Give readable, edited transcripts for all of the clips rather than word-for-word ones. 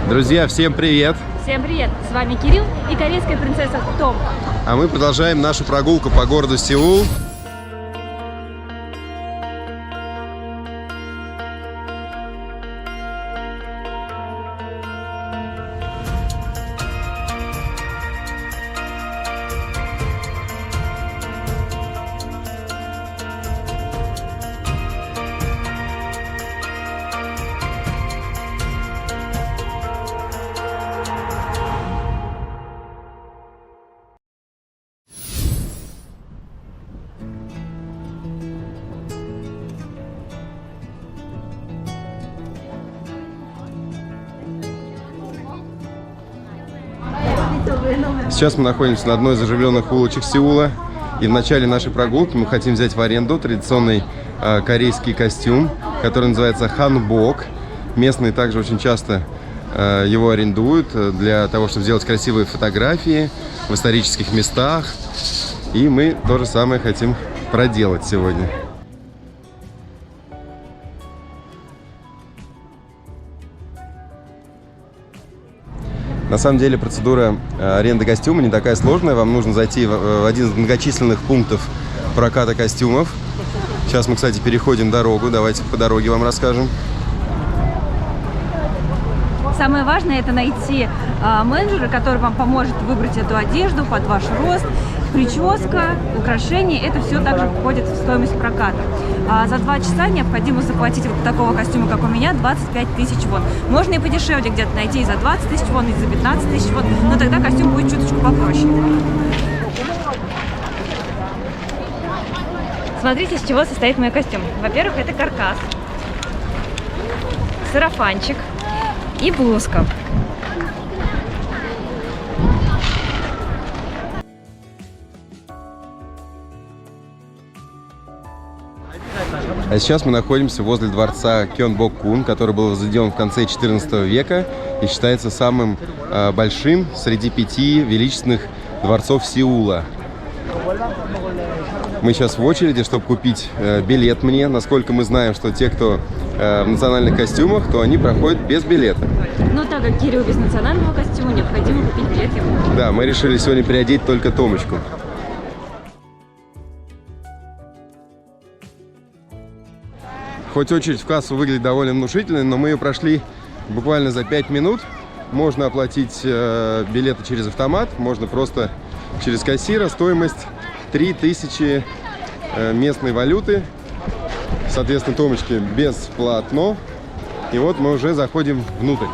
Друзья, всем привет! Всем привет! С вами Кирилл и корейская принцесса Том. А мы продолжаем нашу прогулку по городу Сеул. Сейчас мы находимся на одной из оживленных улочек Сеула. И в начале нашей прогулки мы хотим взять в аренду традиционный корейский костюм, который называется ханбок. Местные также очень часто его арендуют для того, чтобы сделать красивые фотографии в исторических местах. И мы то же самое хотим проделать сегодня. На самом деле процедура аренды костюма не такая сложная. Вам нужно зайти в один из многочисленных пунктов проката костюмов. Сейчас мы, кстати, переходим дорогу. Давайте по дороге вам расскажем. Самое важное — это найти менеджера, который вам поможет выбрать эту одежду под ваш рост. Прическа, украшения — это все также входит в стоимость проката. За 2 часа необходимо заплатить вот такого костюма, как у меня, 25 тысяч вон. Можно и подешевле где-то найти и за 20 тысяч вон, и за 15 тысяч вон, но тогда костюм будет чуточку попроще. Смотрите, из чего состоит мой костюм. Во-первых, это каркас, сарафанчик и блузка. А сейчас мы находимся возле дворца Кёнбокгун, который был возведен в конце 14 века и считается самым большим среди 5 величественных дворцов Сеула. Мы сейчас в очереди, чтобы купить билет мне. Насколько мы знаем, что те, кто в национальных костюмах, то они проходят без билета. Но так как Кирилл без национального костюма, необходимо купить билет ему. Да, мы решили сегодня приодеть только Томочку. Хоть очередь в кассу выглядит довольно внушительной, но мы ее прошли буквально за 5 минут. Можно оплатить билеты через автомат, можно просто через кассира. Стоимость 3000 местной валюты. Соответственно, Томочки бесплатно. И вот мы уже заходим внутрь.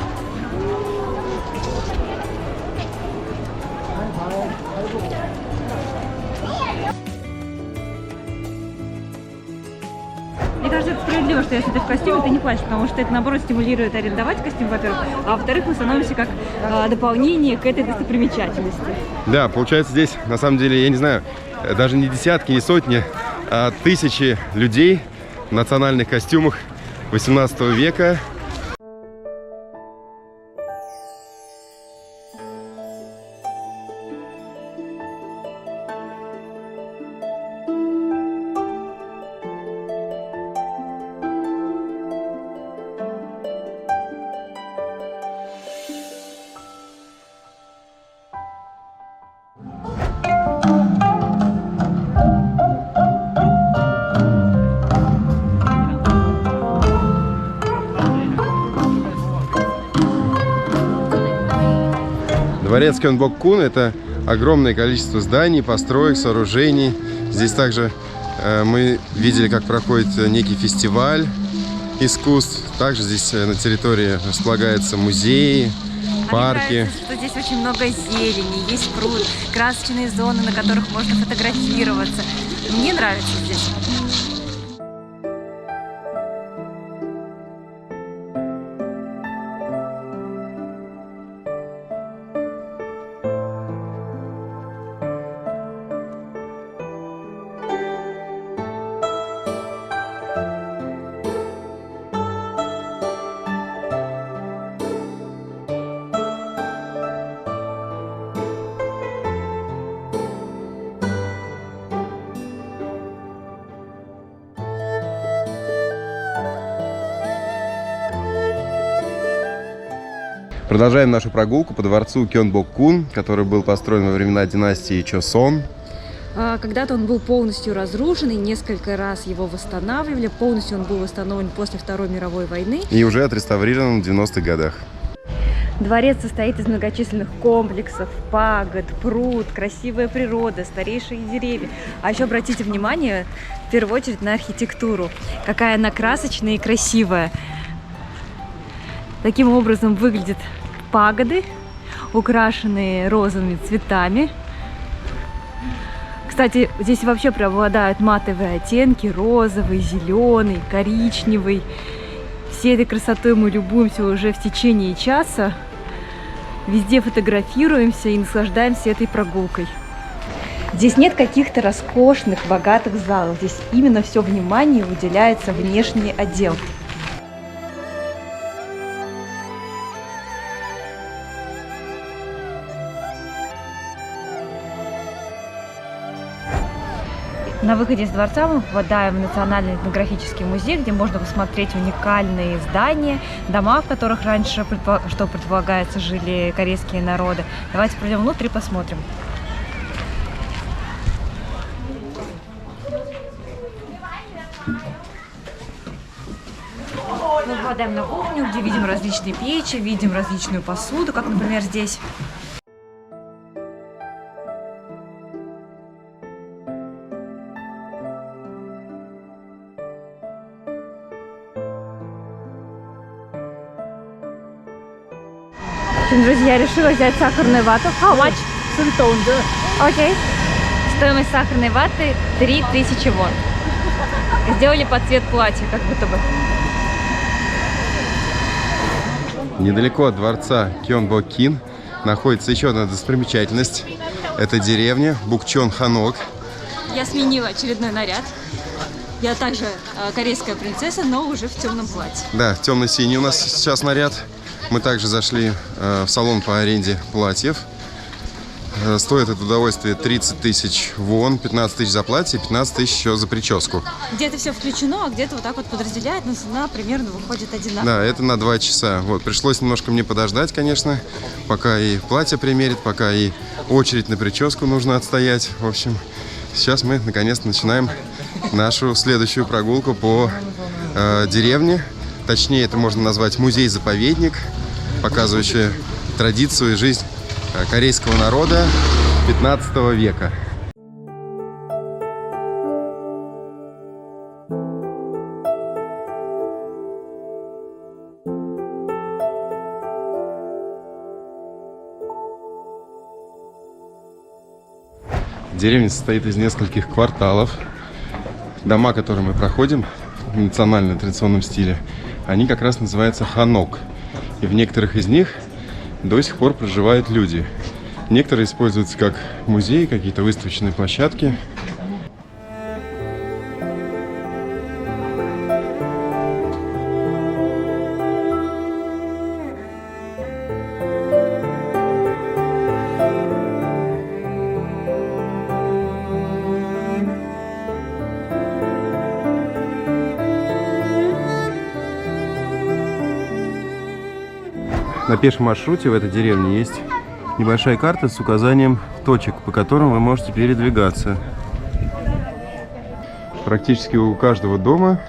Мне кажется, это справедливо, что если ты в костюме, ты не платишь, потому что это, наоборот, стимулирует арендовать костюм, во-первых, а во-вторых, мы становимся как дополнение к этой достопримечательности. Да, получается, здесь, на самом деле, я не знаю, даже не десятки, не сотни, а тысячи людей в национальных костюмах 18 века. Дворец Кёнбокгун — это огромное количество зданий, построек, сооружений. Здесь также мы видели, как проходит некий фестиваль искусств. Также здесь на территории располагаются музеи, парки. Мне нравится, что здесь очень много зелени, есть пруд, красочные зоны, на которых можно фотографироваться. Мне нравится здесь. Продолжаем нашу прогулку по дворцу Кёнбок-кун, который был построен во времена династии Чосон. Когда-то он был полностью разрушен, и несколько раз его восстанавливали. Полностью он был восстановлен после Второй мировой войны. И уже отреставрирован в 90-х годах. Дворец состоит из многочисленных комплексов, пагод, пруд, красивая природа, старейшие деревья. А еще обратите внимание, в первую очередь, на архитектуру. Какая она красочная и красивая. Таким образом выглядят пагоды, украшенные розовыми цветами. Кстати, здесь вообще преобладают матовые оттенки: розовый, зеленый, коричневый. Всей этой красотой мы любуемся уже в течение часа. Везде фотографируемся и наслаждаемся этой прогулкой. Здесь нет каких-то роскошных, богатых залов. Здесь именно все внимание уделяется внешней отделке. На выходе из дворца мы попадаем в Национальный этнографический музей, где можно посмотреть уникальные здания, дома, в которых раньше, что предполагается, жили корейские народы. Давайте пройдем внутрь и посмотрим. Мы попадаем на кухню, где видим различные печи, видим различную посуду, как, например, здесь. Друзья, я решила взять сахарную вату. How much? Окей. Стоимость сахарной ваты 3000 вон. Сделали под цвет платья, как будто бы. Недалеко от дворца Кёнбок-кин находится еще одна достопримечательность. Это деревня Букчон-ханок. Я сменила очередной наряд. Я также корейская принцесса, но уже в темном платье. Да, темно-синий у нас сейчас наряд. Мы также зашли в салон по аренде платьев. Стоит это удовольствие 30 тысяч вон, 15 тысяч за платье, 15 тысяч еще за прическу. Где-то все включено, а где-то вот так вот подразделяет, но цена примерно выходит одинаково. Да, это на 2 часа. Вот, пришлось немножко мне подождать, конечно, пока и платье примерит, пока и очередь на прическу нужно отстоять. В общем, сейчас мы наконец-то начинаем нашу следующую прогулку по деревне. Точнее, это можно назвать музей-заповедник, показывающий традицию и жизнь корейского народа 15 века. Деревня состоит из нескольких кварталов. Дома, которые мы проходим в национальном традиционном стиле, они как раз называются ханок. И в некоторых из них до сих пор проживают люди. Некоторые используются как музеи, какие-то выставочные площадки. На пешем маршруте в этой деревне есть небольшая карта с указанием точек, по которым вы можете передвигаться. Практически у каждого дома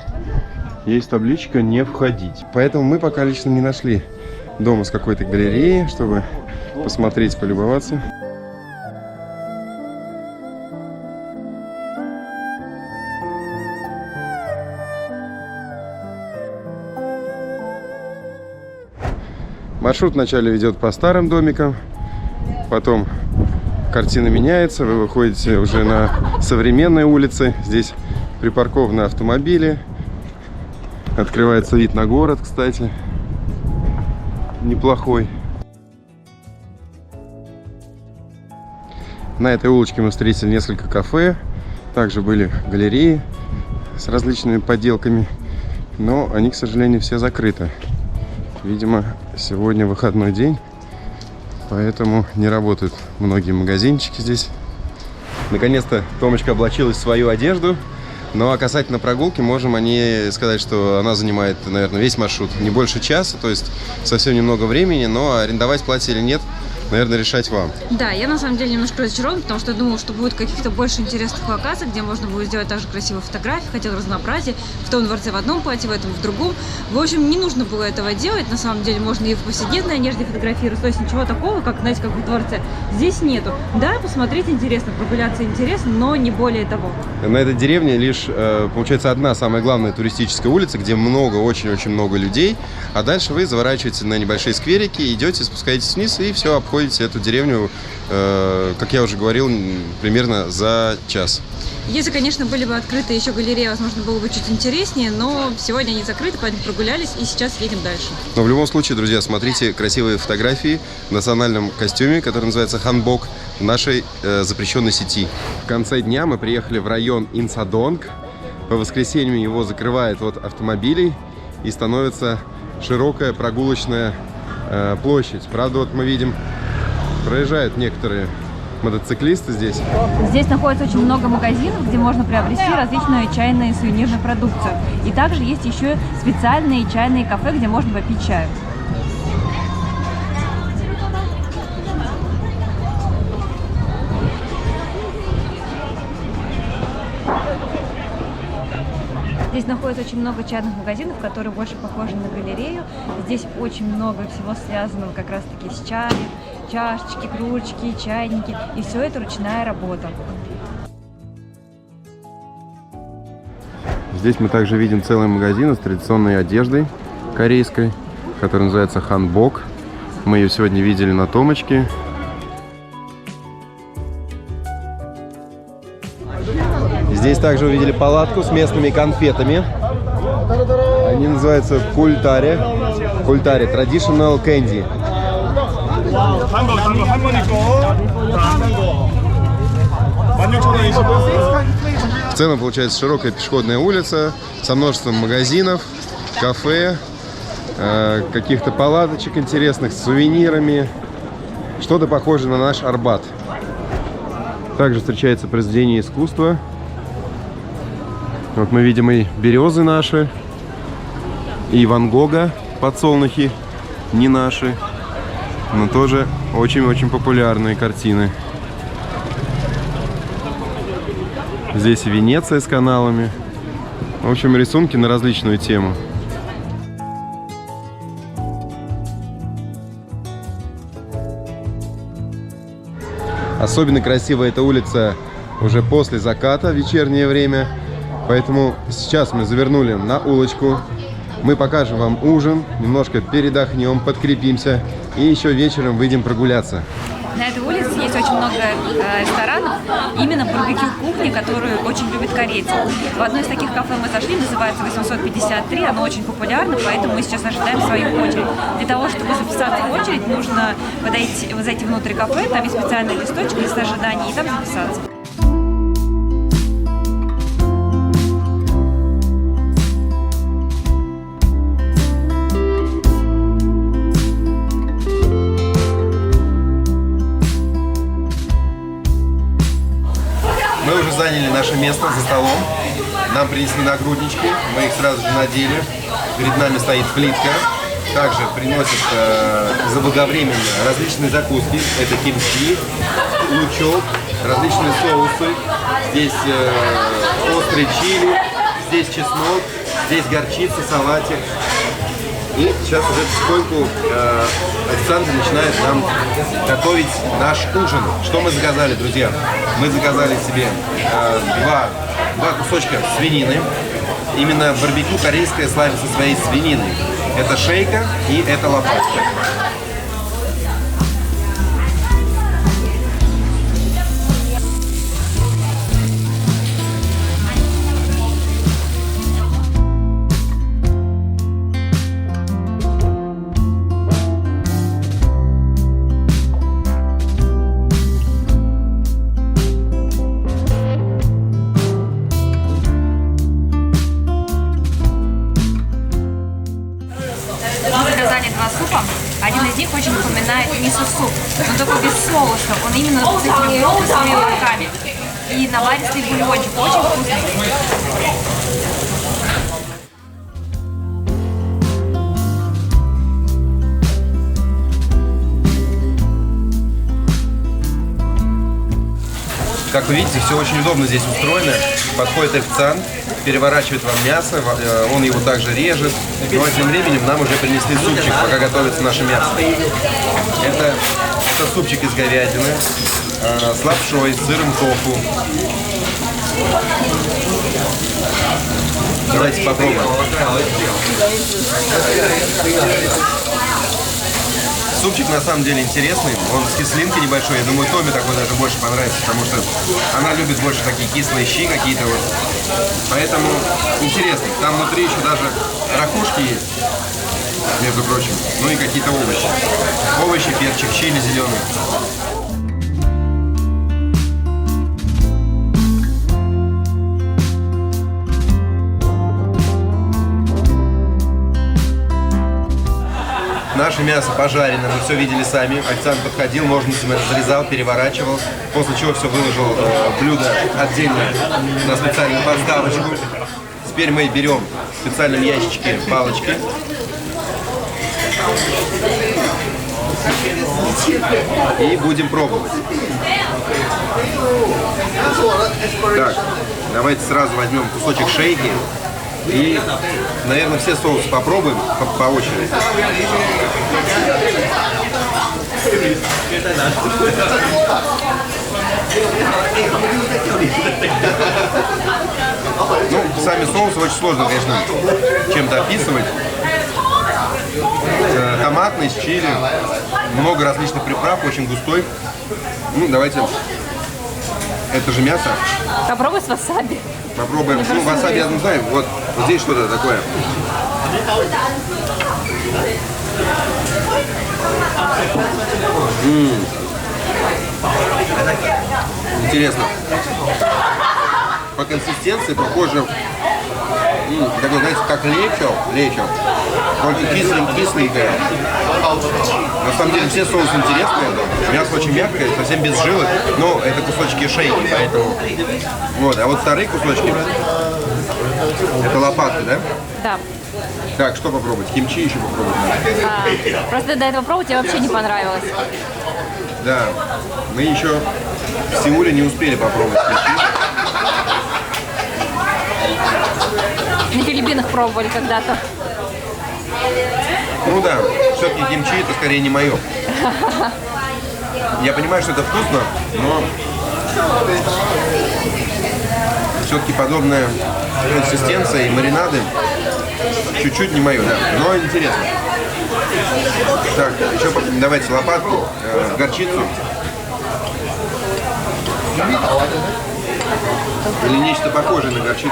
есть табличка «Не входить». Поэтому мы пока лично не нашли дома с какой-то галереей, чтобы посмотреть, полюбоваться. Маршрут вначале ведет по старым домикам, потом картина меняется, вы выходите уже на современные улицы. Здесь припаркованы автомобили, открывается вид на город, кстати, неплохой. На этой улочке мы встретили несколько кафе, также были галереи с различными поделками, но они, к сожалению, все закрыты. Видимо, сегодня выходной день, поэтому не работают многие магазинчики здесь. Наконец-то Томочка облачилась в свою одежду. Ну а касательно прогулки, можем сказать, что она занимает, наверное, весь маршрут не больше часа, то есть совсем немного времени, но арендовать платье или нет, наверное, решать вам. Да, я на самом деле немножко разочарована, потому что думала, что будет каких-то больше интересных локаций, где можно будет сделать также красивые фотографии, хотела разнообразие. В том дворце в одном платье, в этом в другом. В общем, не нужно было этого делать. На самом деле можно и в повседневной одежде фотографировать. То есть ничего такого, как, знаете, как в дворце, здесь нету. Да, посмотреть интересно, прогуляться интересно, но не более того. На этой деревне лишь, получается, одна самая главная туристическая улица, где очень-очень много людей. А дальше вы заворачиваете на небольшие скверики, идете, спускаетесь вниз и все, обходите эту деревню, как я уже говорил, примерно за час. Если, конечно, были бы открыты еще галереи, возможно, было бы чуть интереснее, но сегодня они закрыты, поэтому прогулялись и сейчас едем дальше. Но в любом случае, друзья, смотрите красивые фотографии в национальном костюме, который называется ханбок, в нашей запрещенной сети. В конце дня мы приехали в район Инсадонг. По воскресеньям его закрывают от автомобилей и становится широкая прогулочная площадь. Правда, вот мы видим, проезжают некоторые мотоциклисты здесь. Здесь находится очень много магазинов, где можно приобрести различную чайную и сувенирную продукцию. И также есть еще специальные чайные кафе, где можно попить чаю. Здесь находится очень много чайных магазинов, которые больше похожи на галерею. Здесь очень много всего связанного как раз-таки с чаем. Чашечки, кружечки, чайники. И все это ручная работа. Здесь мы также видим целый магазин с традиционной одеждой корейской, которая называется ханбок. Мы ее сегодня видели на Томочке. Здесь также увидели палатку с местными конфетами. Они называются культаре. Культаре, traditional candy. В целом получается широкая пешеходная улица со множеством магазинов, кафе, каких-то палаточек интересных с сувенирами. Что-то похожее на наш Арбат. Также встречается произведение искусства. Вот мы видим и березы наши, и Ван Гога, подсолнухи, не наши, но тоже очень-очень популярные картины. Здесь и Венеция с каналами. В общем, рисунки на различную тему. Особенно красивая эта улица уже после заката, в вечернее время. Поэтому сейчас мы завернули на улочку. Мы покажем вам ужин, немножко передохнем, подкрепимся и еще вечером выйдем прогуляться. На этой улице есть очень много ресторанов, именно барбекю кухни, которую очень любят корейцы. В одно из таких кафе мы зашли, называется 853, оно очень популярно, поэтому мы сейчас ожидаем свою очередь. Для того, чтобы записаться в очередь, нужно зайти внутрь кафе, там есть специальный листочек, лист ожидания, и там записаться. Мы уже заняли наше место за столом. Нам принесли нагруднички, мы их сразу же надели. Перед нами стоит плитка. Также приносят заблаговременно различные закуски. Это кимчи, лучок, различные соусы. Здесь острый чили, здесь чеснок, здесь горчица, салатик. И сейчас уже потихоньку официанты начинают нам готовить наш ужин. Что мы заказали, друзья? Мы заказали себе два кусочка свинины. Именно барбекю корейское славится своей свининой. Это шейка и это лопатка. Один из них очень напоминает мисо-суп, но только без соуса. Он именно с этими руками. и наваристый бульончик. Очень вкусный. Как вы видите, все очень удобно здесь устроено. Подходит официант, переворачивает вам мясо, он его также режет. Ну а тем временем нам уже принесли супчик, пока готовится наше мясо. Это супчик из говядины с лапшой, с сыром тофу. Давайте попробуем. Супчик на самом деле интересный, он с кислинкой небольшой. Я думаю, Томе такой даже больше понравится, потому что она любит больше такие кислые щи какие-то вот. Поэтому интересно. Там внутри еще даже ракушки есть, между прочим. Ну и какие-то овощи. Овощи, перчик, чили зеленый. Наше мясо пожарено, мы все видели сами. Официант подходил, ножницами разрезал, переворачивал. После чего все выложил в блюдо отдельно на специальную подставочку. Теперь мы берем в специальном ящичке палочки. И будем пробовать. Так, давайте сразу возьмем кусочек шейки. И, наверное, все соусы попробуем по очереди. Ну, сами соусы очень сложно, конечно, чем-то описывать. Томатный, с чили, много различных приправ, очень густой. Ну, давайте. Это же мясо. Попробуй с васаби. Попробуем. Ну, васаби я не знаю. Вот здесь что-то такое. Интересно. По консистенции похоже, такой, знаете, как лечо. Только кисленькое. На самом деле все соусы интересные. Мясо очень мягкое, совсем без жилок. Но это кусочки шейки, поэтому... Вот, а вот вторые кусочки, это лопатки, да? Да. Так, что попробовать? Кимчи еще попробовать. Просто до этого пробовать тебе вообще не понравилось. Да, мы еще в Сеуле не успели попробовать кимчи. На Филиппинах пробовали когда-то. Ну да, все-таки кимчи это скорее не мое. Я понимаю, что это вкусно, но все-таки подобная консистенция и маринады чуть-чуть не мое, да, но интересно. Так, еще давайте лопатку, горчицу. Или нечто похожее на горчицу.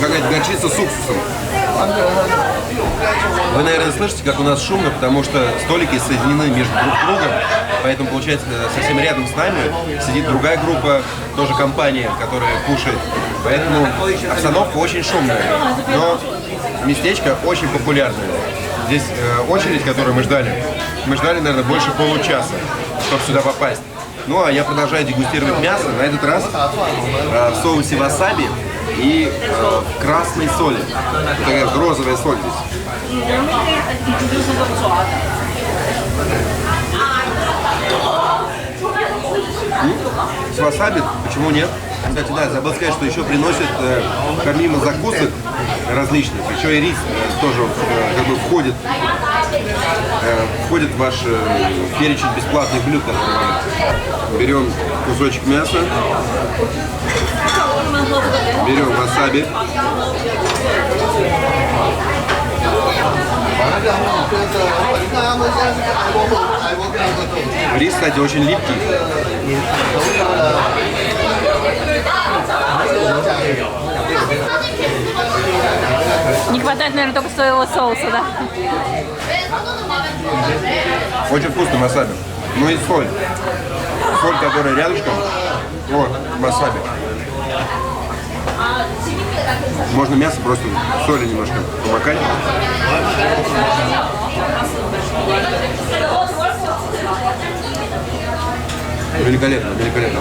Какая-то горчица с уксусом. Вы, наверное, слышите, как у нас шумно, потому что столики соединены между друг другом, поэтому, получается, совсем рядом с нами сидит другая группа, тоже компания, которая кушает. Поэтому обстановка очень шумная, но местечко очень популярное. Здесь очередь, которую мы ждали, наверное, больше получаса, чтобы сюда попасть. Ну, а я продолжаю дегустировать мясо, на этот раз в соусе васаби и красной соли. Вот такая вот розовая соль здесь. С васаби, почему нет? Кстати, да, забыл сказать, что еще приносят, помимо закусок различных, еще и рис тоже как бы входит в ваш перечень бесплатных блюд. Берем кусочек мяса, берем васаби. Рис, кстати, очень липкий. Не хватает, наверное, только своего соуса, да? Очень вкусный васаби. Ну и соль. Соль, которая рядышком. Вот, васаби. Можно мясо просто соли немножко помакать. Великолепно, великолепно.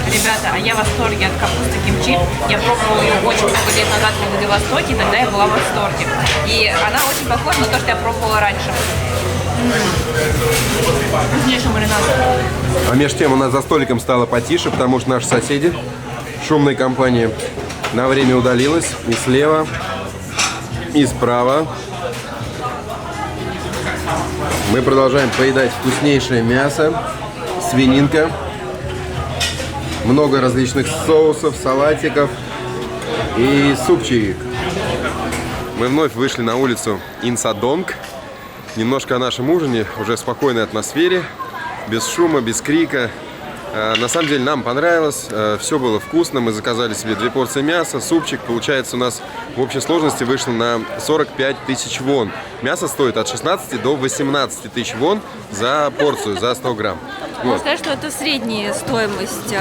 Ребята, а я в восторге от капусты кимчи. Я пробовала ее очень много лет назад в Владивостоке, и тогда я была в восторге. И она очень похожа на то, что я пробовала раньше. Вкуснейший маринад. А между тем у нас за столиком стало потише, потому что наши соседи, шумная компания, на время удалилась и слева, и справа. Мы продолжаем поедать вкуснейшее мясо, свининка, много различных соусов, салатиков и супчик. Мы вновь вышли на улицу Инсадонг. Немножко о нашем ужине, уже в спокойной атмосфере, без шума, без крика. На самом деле нам понравилось, все было вкусно, мы заказали себе 2 порции мяса, супчик, получается у нас в общей сложности вышло на 45 тысяч вон. Мясо стоит от 16 до 18 тысяч вон за порцию, за 100 грамм. Можно сказать, что это средняя стоимость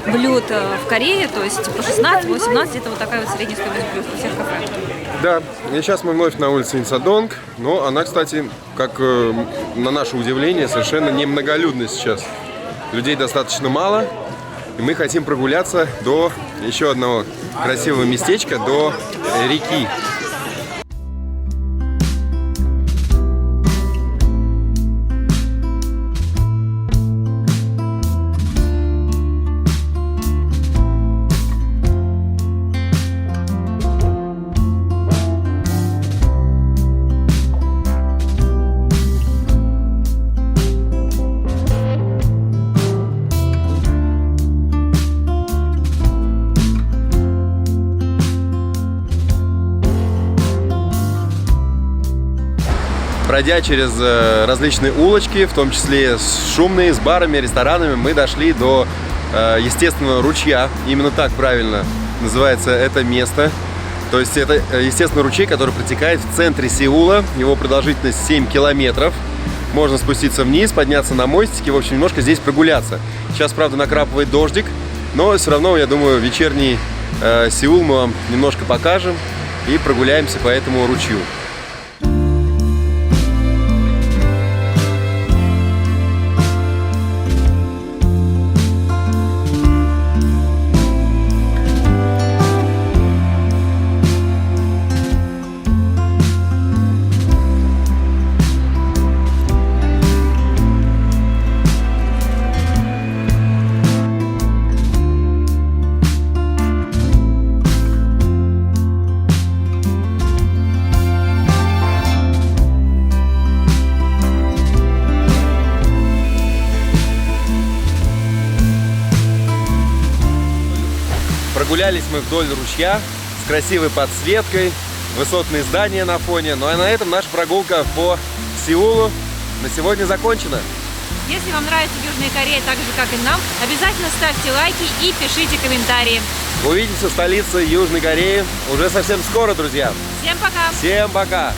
блюд в Корее, то есть по 16-18 это вот такая вот средняя стоимость блюд во всех кафе. Да, и сейчас мы вновь на улице Инсадонг, но она, кстати, как на наше удивление, совершенно не многолюдна сейчас. Людей достаточно мало, и мы хотим прогуляться до еще одного красивого местечка, до реки. Пройдя через различные улочки, в том числе шумные, с барами, ресторанами, мы дошли до естественного ручья. Именно так правильно называется это место. То есть это естественный ручей, который протекает в центре Сеула. Его продолжительность 7 километров. Можно спуститься вниз, подняться на мостике, в общем, немножко здесь прогуляться. Сейчас, правда, накрапывает дождик, но все равно, я думаю, вечерний Сеул мы вам немножко покажем и прогуляемся по этому ручью. Прогулялись мы вдоль ручья с красивой подсветкой, высотные здания на фоне. Ну а на этом наша прогулка по Сеулу на сегодня закончена. Если вам нравится Южная Корея так же, как и нам, обязательно ставьте лайки и пишите комментарии. Увидимся в столице Южной Кореи уже совсем скоро, друзья. Всем пока! Всем пока!